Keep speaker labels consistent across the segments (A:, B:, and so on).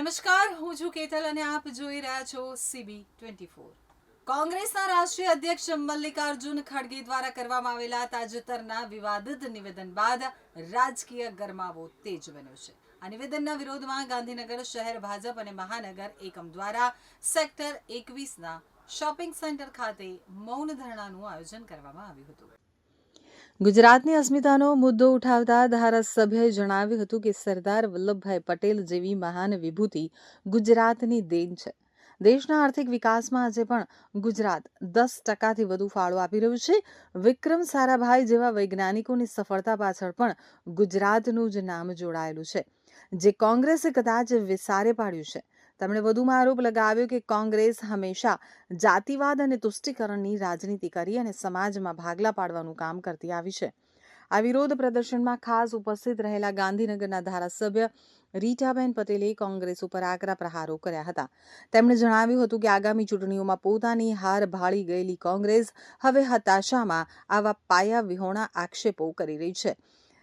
A: નમસ્કાર, હું છું કેતલ અને આપ જોઈ રહ્યા છો CB24। કોંગ્રેસના રાષ્ટ્રીય અધ્યક્ષ મલ્લિકાર્જુન ખડગે દ્વારા કરવામાં આવેલા તાજેતરના વિવાદિત નિવેદન બાદ રાજકીય ગરમાવો તેજ બન્યો છે। આ નિવેદનના વિરોધમાં ગાંધીનગર શહેર ભાજપ અને મહાનગર એકમ દ્વારા સેક્ટર 21ના શોપિંગ સેન્ટર ખાતે મૌન ધરણાનું આયોજન કરવામાં આવ્યું હતું। ગુજરાતની અસ્મિતાનો મુદ્દો ઉઠાવતા ધારાસભ્યએ જણાવ્યું હતું કે સરદાર વલ્લભભાઈ પટેલ જેવી મહાન વિભૂતિ ગુજરાતની દેન છે। દેશના આર્થિક વિકાસમાં આજે પણ ગુજરાત 10%થી વધુ ફાળો આપી રહ્યું છે। વિક્રમ સારાભાઈ જેવા વૈજ્ઞાનિકોની સફળતા પાછળ પણ ગુજરાતનું જ નામ જોડાયેલું છે, જે કોંગ્રેસે કદાચ વિસારે પાડ્યું છે। તેમણે વધુમાં આરોપ લગાવ્યો કે કોંગ્રેસ હંમેશા જાતિવાદ અને તુષ્ટિકરણની રાજનીતિ કરી અને સમાજમાં ભાગલા પાડવાનું કામ કરતી આવી છે। આ વિરોધ પ્રદર્શનમાં ખાસ ઉપસ્થિત રહેલા ગાંધીનગરના ધારાસભ્ય રીટાબેન પટેલે કોંગ્રેસ ઉપર આકરા પ્રહારો કર્યા હતા। તેમણે જણાવ્યું હતું કે આગામી ચૂંટણીઓમાં પોતાની હાર ભાળી ગયેલી કોંગ્રેસ હવે હતાશામાં આવા પાયા વિહોણા આક્ષેપો કરી રહી છે।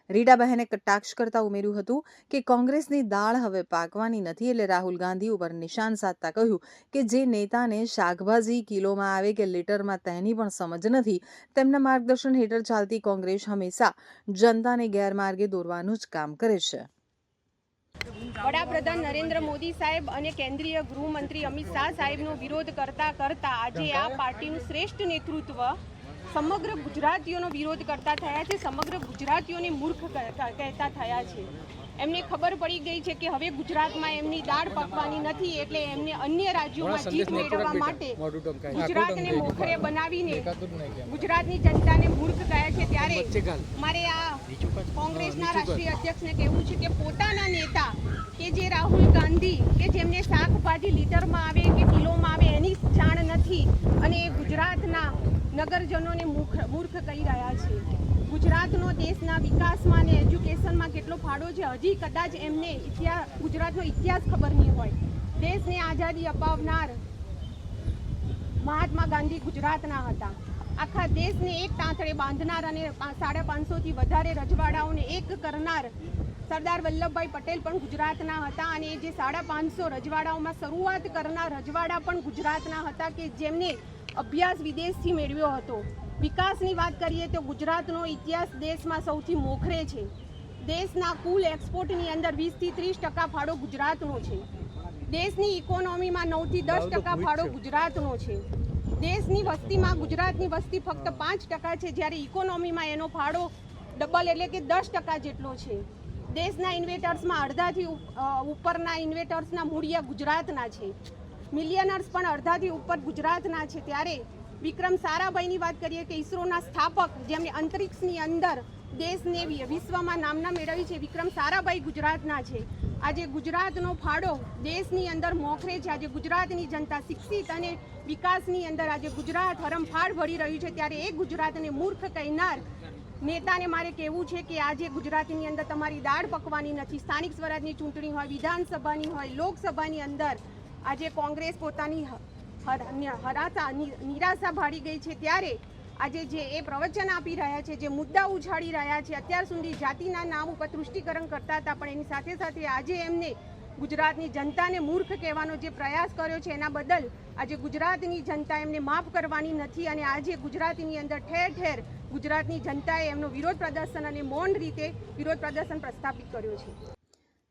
A: રીટાબહેને કટાક્ષ કરતા ઉમેર્યું હતું કે કોંગ્રેસની દાળ હવે પાકવાની નથી, એટલે રાહુલ ગાંધી ઉપર નિશાન સાધતા કહ્યું કે જે નેતાને શાકભાજી કિલોમાં આવે કે લીટરમાં તેની પણ સમજ નથી, તેમના માર્ગદર્શન હેઠળ ચાલતી કોંગ્રેસ હંમેશા જનતાને ગેરમાર્ગે દોરવાનું જ કામ કરે છે।
B: વડાપ્રધાન નરેન્દ્ર મોદી સાહેબ અને કેન્દ્રીય ગૃહમંત્રી અમિત શાહ સાહેબનો વિરોધ કરતા આજે આ પાર્ટીનું શ્રેષ્ઠ નેતૃત્વ સમગ્ર ગુજરાતીઓનો વિરોધ કરતા થયા છે। સમગ્ર ગુજરાતીઓને મૂર્ખ કહેતા થયા છે। એમને ખબર પડી ગઈ છે કે હવે ગુજરાતમાં એમની દાળ પકવાની નથી, એટલે એમને અન્ય રાજ્યોમાં જીત મેળવવા માટે ગુજરાતને મોખરે બનાવીને ગુજરાતની જનતાને મૂર્ખ કહે છે। ત્યારે મારે આ કોંગ્રેસના રાષ્ટ્રીય અધ્યક્ષને કહેવું છે કે પોતાના નેતા કે જે રાહુલ ગાંધી કે જેમને શાકભાજી લીટરમાં આવે કે કિલોમાં આવે એની જાણ નથી અને ગુજરાતના નગરજનોને મૂર્ખ કહી રહ્યા છે। ગુજરાતનો દેશના વિકાસમાં અને એજ્યુકેશનમાં કેટલો ફાળો છે, હજી કદાચ એમને ગુજરાતનો ઇતિહાસ ખબર નહીં હોય। દેશને આઝાદી અપાવનાર મહાત્મા ગાંધી ગુજરાતના હતા। આખા દેશને એક તાંતળે બાંધનાર અને 550થી વધારે રજવાડાઓને એક કરનાર સરદાર વલ્લભભાઈ પટેલ પણ ગુજરાતના હતા અને જે 550 રજવાડાઓમાં શરૂઆત કરનાર રજવાડા પણ ગુજરાતના હતા કે જેમને અભ્યાસ વિદેશથી મેળવ્યો હતો। વિકાસની વાત કરીએ તો ગુજરાતનો ઇતિહાસ દેશમાં સૌથી મોખરે છે। દેશના કુલ એક્સપોર્ટની અંદર 20થી 30% ફાળો ગુજરાતનો છે। દેશની ઇકોનોમીમાં 9થી 10% ફાળો ગુજરાતનો છે। દેશની વસ્તીમાં ગુજરાતની વસ્તી ફક્ત 5% છે, જ્યારે ઇકોનોમીમાં એનો ફાળો ડબલ એટલે કે 10% જેટલો છે। દેશના ઇન્વેટર્સમાં અડધાથી ઉપરના ઇન્વેટર્સના મૂળિયા ગુજરાતના છે। મિલિયનર્સ પણ અડધાથી ઉપર ગુજરાતના છે। ત્યારે વિક્રમ સારાભાઈની વાત કરીએ કે ઇસરોના સ્થાપક જેમને અંતરિક્ષની અંદર દેશને વિશ્વમાં નામના મેળવી છે, વિક્રમ સારાભાઈ ગુજરાતના છે। આજે ગુજરાતનો ફાળો દેશની અંદર મોખરે છે। આજે ગુજરાતની જનતા શિક્ષિત અને વિકાસની અંદર આજે ગુજરાત હરણફાળ ભળી રહ્યું છે। ત્યારે એ ગુજરાતને મૂર્ખ કહેનાર નેતાને મારે કહેવું છે કે આજે ગુજરાતની અંદર તમારી દાળ પકવાની નથી। સ્થાનિક સ્વરાજની ચૂંટણી હોય, વિધાનસભાની હોય, લોકસભાની અંદર આજે કોંગ્રેસ પોતાની નિરાશા ભાળી ગઈ છે। ત્યારે આજે જે એ પ્રવચન આપી રહ્યા છે, જે મુદ્દા ઉછાળી રહ્યા છે, અત્યાર સુધી જાતિના નામ ઉપર તૃષ્ટિકરણ કરતા હતા, પણ એની સાથે સાથે આજે એમને ગુજરાતની જનતાને મૂર્ખ કહેવાનો જે પ્રયાસ કર્યો છે એના બદલ આજે ગુજરાતની જનતા એમને માફ કરવાની નથી અને આજે ગુજરાતની અંદર ઠેર ઠેર ગુજરાતની જનતાએ એમનો વિરોધ પ્રદર્શન અને મૌન રીતે વિરોધ પ્રદર્શન પ્રસ્થાપિત કર્યો છે।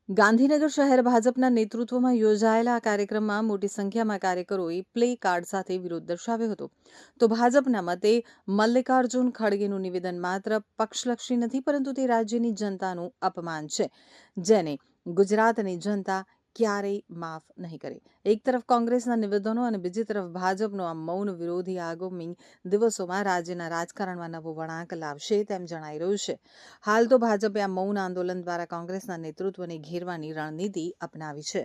A: ગાંધીનગર શહેર ભાજપના નેતૃત્વમાં યોજાયેલા આ કાર્યક્રમમાં મોટી સંખ્યામાં કાર્યકરોએ પ્લે કાર્ડ સાથે વિરોધ દર્શાવ્યો હતો। તો ભાજપના મતે મલ્લિકાર્જુન ખડગેનું નિવેદન માત્ર પક્ષલક્ષી નથી, પરંતુ તે રાજ્યની જનતાનું અપમાન છે, જેને ગુજરાતની જનતા ક્યારેય માફ નહીં કરે। એક તરફ કોંગ્રેસના નિવેદનો અને બીજી તરફ ભાજપનો આ મૌન વિરોધી આગામી દિવસોમાં રાજ્યના રાજકારણમાં નવો વળાંક લાવશે તેમ જણાઈ રહ્યું છે। હાલ તો ભાજપે આ મૌન આંદોલન દ્વારા કોંગ્રેસના નેતૃત્વને ઘેરવાની રણનીતિ અપનાવી છે।